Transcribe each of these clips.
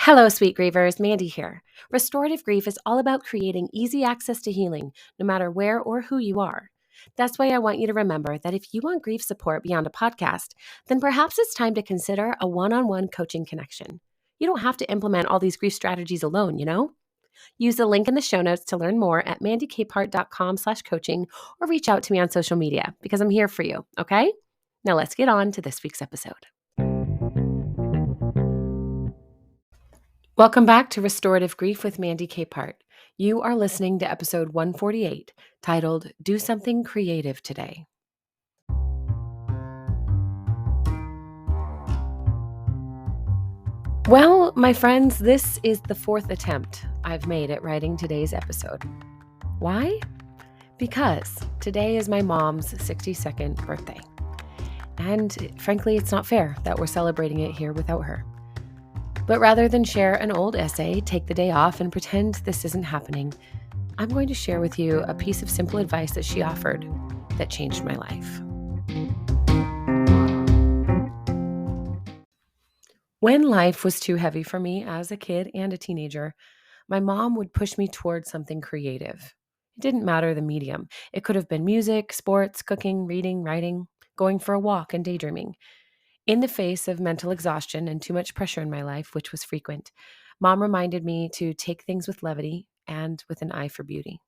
Hello, sweet grievers. Mandy here. Restorative grief is all about creating easy access to healing, no matter where or who you are. That's why I want you to remember that if you want grief support beyond a podcast, then perhaps it's time to consider a one on one coaching connection. You don't have to implement all these grief strategies alone. Use the link in the show notes to learn more at mandykpart.com/coaching or reach out to me on social media because I'm here for you, okay? Now let's get on to this week's episode. Welcome back to Restorative Grief with Mandy Capehart. You are listening to episode 148, titled Do Something Creative Today. Well, my friends, this is the fourth attempt I've made at writing today's episode. Why? Because today is my mom's 62nd birthday. And frankly, it's not fair that we're celebrating it here without her. But rather than share an old essay, take the day off, and pretend this isn't happening, I'm going to share with you a piece of simple advice that she offered that changed my life. When life was too heavy for me as a kid and a teenager, my mom would push me towards something creative. It didn't matter the medium. It could have been music, sports, cooking, reading, writing, going for a walk, and daydreaming. In the face of mental exhaustion and too much pressure in my life, which was frequent, Mom reminded me to take things with levity and with an eye for beauty.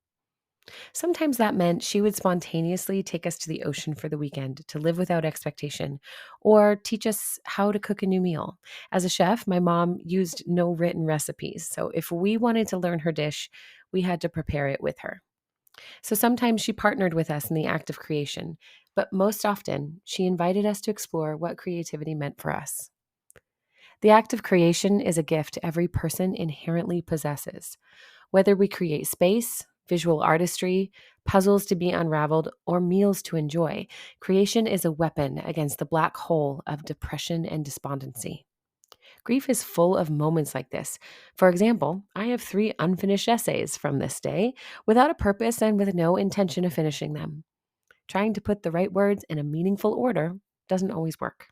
Sometimes that meant she would spontaneously take us to the ocean for the weekend to live without expectation or teach us how to cook a new meal. As a chef, my mom used no written recipes. So if we wanted to learn her dish, we had to prepare it with her. So sometimes she partnered with us in the act of creation, but most often she invited us to explore what creativity meant for us. The act of creation is a gift every person inherently possesses. Whether we create space, visual artistry, puzzles to be unraveled, or meals to enjoy, creation is a weapon against the black hole of depression and despondency. Grief is full of moments like this. For example, I have 3 unfinished essays from this day without a purpose and with no intention of finishing them. Trying to put the right words in a meaningful order doesn't always work.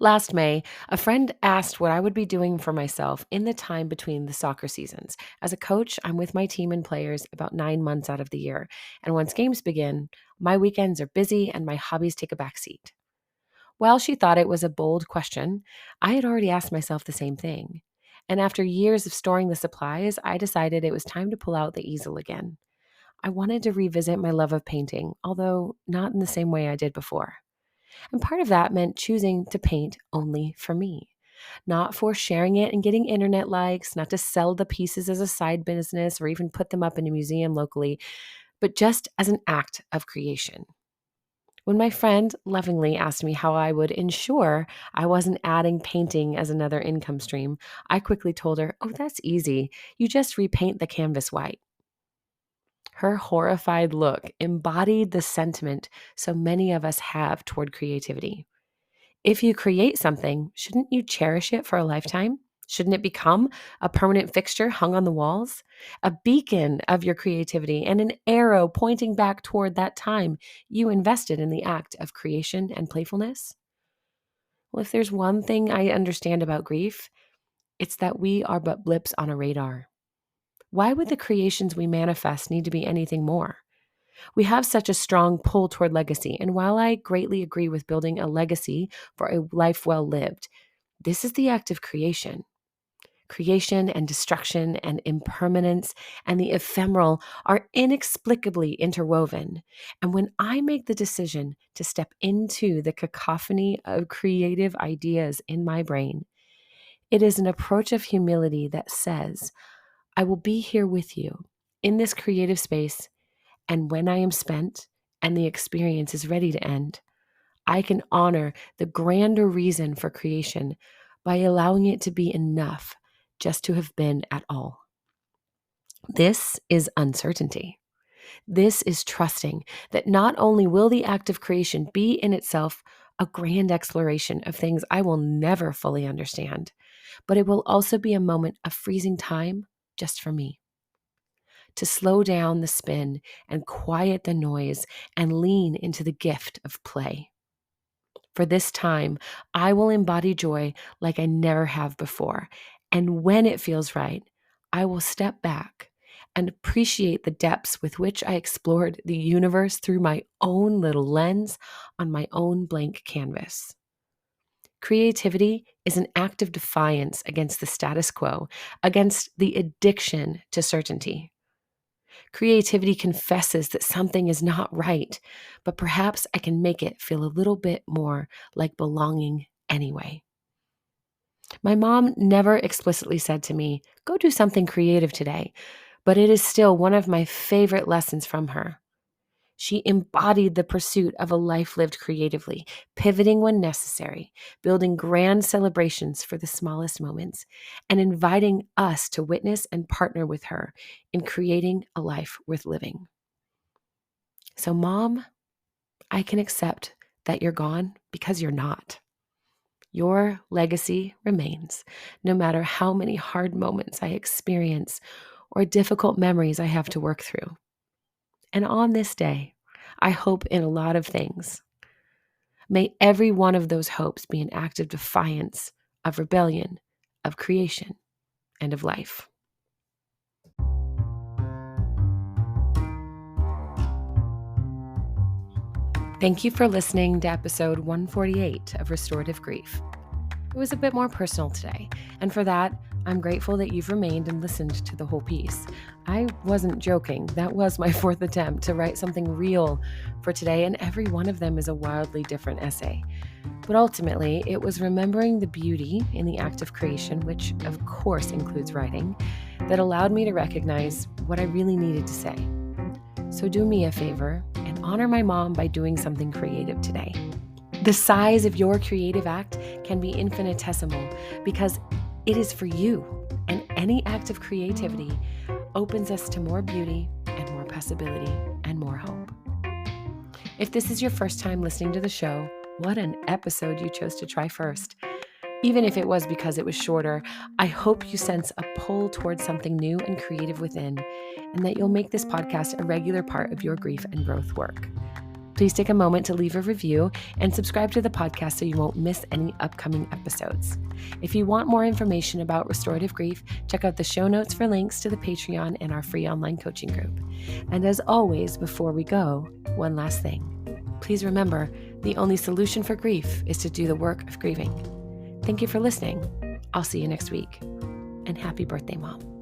Last May, a friend asked what I would be doing for myself in the time between the soccer seasons. As a coach, I'm with my team and players about 9 months out of the year. And once games begin, my weekends are busy and my hobbies take a backseat. While she thought it was a bold question, I had already asked myself the same thing. And after years of storing the supplies, I decided it was time to pull out the easel again. I wanted to revisit my love of painting, although not in the same way I did before. And part of that meant choosing to paint only for me, not for sharing it and getting internet likes, not to sell the pieces as a side business or even put them up in a museum locally, but just as an act of creation. When my friend lovingly asked me how I would ensure I wasn't adding painting as another income stream, I quickly told her, "Oh, that's easy. You just repaint the canvas white." Her horrified look embodied the sentiment so many of us have toward creativity. If you create something, shouldn't you cherish it for a lifetime? Shouldn't it become a permanent fixture hung on the walls? A beacon of your creativity and an arrow pointing back toward that time you invested in the act of creation and playfulness? Well, if there's one thing I understand about grief, it's that we are but blips on a radar. Why would the creations we manifest need to be anything more? We have such a strong pull toward legacy, and while I greatly agree with building a legacy for a life well lived, this is the act of creation. Creation and destruction and impermanence and the ephemeral are inexplicably interwoven. And when I make the decision to step into the cacophony of creative ideas in my brain, it is an approach of humility that says, I will be here with you in this creative space, and when I am spent and the experience is ready to end, I can honor the grander reason for creation by allowing it to be enough just to have been at all. This is uncertainty. This is trusting that not only will the act of creation be in itself a grand exploration of things I will never fully understand, but it will also be a moment of freezing time just for me. To slow down the spin and quiet the noise and lean into the gift of play. For this time, I will embody joy like I never have before. And when it feels right, I will step back and appreciate the depths with which I explored the universe through my own little lens on my own blank canvas. Creativity is an act of defiance against the status quo, against the addiction to certainty. Creativity confesses that something is not right, but perhaps I can make it feel a little bit more like belonging anyway. My mom never explicitly said to me, "Go do something creative today," but it is still one of my favorite lessons from her. She embodied the pursuit of a life lived creatively, pivoting when necessary, building grand celebrations for the smallest moments, and inviting us to witness and partner with her in creating a life worth living. So, Mom, I can accept that you're gone because you're not. Your legacy remains, no matter how many hard moments I experience or difficult memories I have to work through. And on this day, I hope in a lot of things. May every one of those hopes be an act of defiance, of rebellion, of creation, and of life. Thank you for listening to episode 148 of Restorative Grief. It was a bit more personal today, and for that, I'm grateful that you've remained and listened to the whole piece. I wasn't joking. That was my fourth attempt to write something real for today, and every one of them is a wildly different essay. But ultimately, it was remembering the beauty in the act of creation, which of course includes writing, that allowed me to recognize what I really needed to say. So do me a favor and honor my mom by doing something creative today. The size of your creative act can be infinitesimal because it is for you, and any act of creativity opens us to more beauty and more possibility and more hope. If this is your first time listening to the show, what an episode you chose to try first. Even if it was because it was shorter, I hope you sense a pull towards something new and creative within, and that you'll make this podcast a regular part of your grief and growth work. Please take a moment to leave a review and subscribe to the podcast so you won't miss any upcoming episodes. If you want more information about restorative grief, check out the show notes for links to the Patreon and our free online coaching group. And as always, before we go, one last thing. Please remember, the only solution for grief is to do the work of grieving. Thank you for listening. I'll see you next week. And happy birthday, Mom.